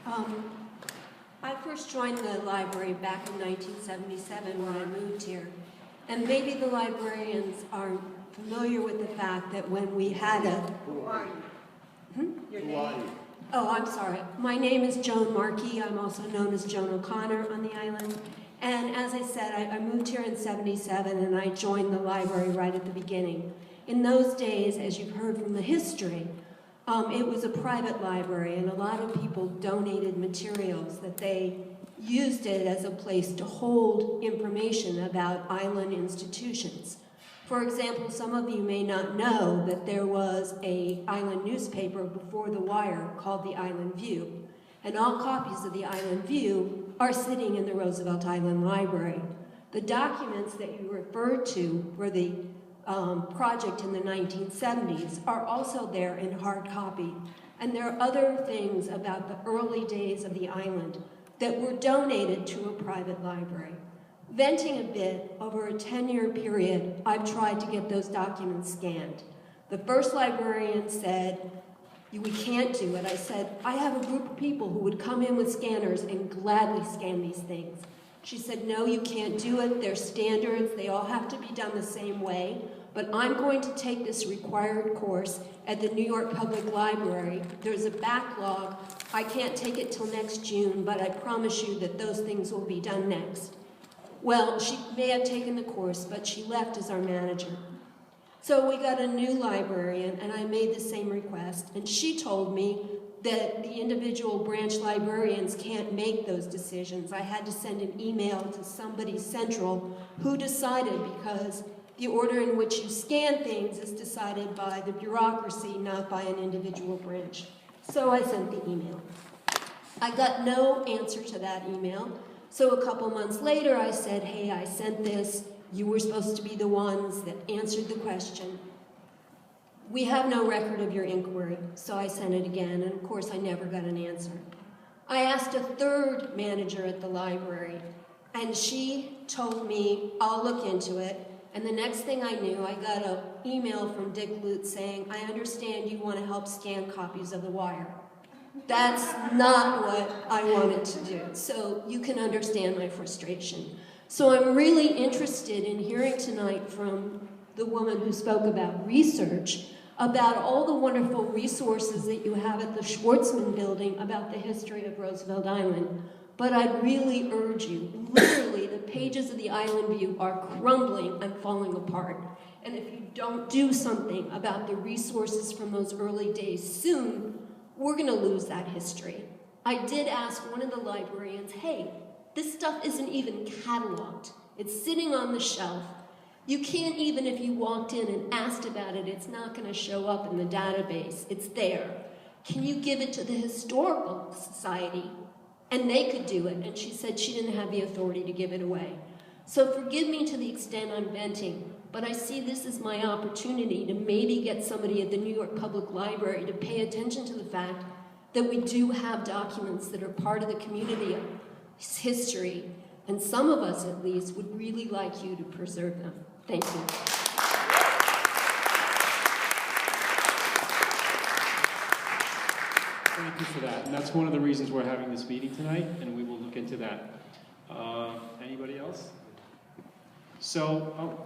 Um, I first joined the library back in 1977 when I moved here. And maybe the librarians aren't familiar with the fact that when we had a... Who are you? Your name? Oh, I'm sorry. My name is Joan Markey. I'm also known as Joan O'Connor on the island. And as I said, I moved here in 77 and I joined the library right at the beginning. In those days, as you've heard from the history, it was a private library and a lot of people donated materials that they used it as a place to hold information about island institutions. For example, some of you may not know that there was an island newspaper before The Wire called the Island View, and all copies of the Island View are sitting in the Roosevelt Island Library. The documents that you referred to for the project in the 1970s are also there in hard copy, and there are other things about the early days of the island that were donated to a private library. Venting a bit, over a 10-year period, I've tried to get those documents scanned. The first librarian said, we can't do it. I said, I have a group of people who would come in with scanners and gladly scan these things. She said, no, you can't do it. They're standards. They all have to be done the same way. But I'm going to take this required course at the New York Public Library. There's a backlog. I can't take it till next June, but I promise you that those things will be done next. Well, she may have taken the course, but she left as our manager. So we got a new librarian, and I made the same request, and she told me that the individual branch librarians can't make those decisions. I had to send an email to somebody central who decided, because the order in which you scan things is decided by the bureaucracy, not by an individual branch. So I sent the email. I got no answer to that email. So a couple months later, I said, hey, I sent this. You were supposed to be the ones that answered the question. We have no record of your inquiry, so I sent it again, and of course I never got an answer. I asked a third manager at the library, and she told me, I'll look into it, and the next thing I knew, I got an email from Dick Lutz saying, I understand you want to help scan copies of The Wire. That's not what I wanted to do, so you can understand my frustration. So I'm really interested in hearing tonight from the woman who spoke about research, about all the wonderful resources that you have at the Schwartzman Building about the history of Roosevelt Island. But I'd really urge you, literally the pages of the Island View are crumbling and falling apart. And if you don't do something about the resources from those early days soon, we're going to lose that history. I did ask one of the librarians, hey, this stuff isn't even cataloged. It's sitting on the shelf. You can't even, if you walked in and asked about it, it's not going to show up in the database. It's there. Can you give it to the Historical Society? And they could do it. And she said she didn't have the authority to give it away. So forgive me to the extent I'm venting, but I see this as my opportunity to maybe get somebody at the New York Public Library to pay attention to the fact that we do have documents that are part of the community history, and some of us at least would really like you to preserve them. Thank you. Thank you for that. And that's one of the reasons we're having this meeting tonight, and we will look into that. Anybody else? So,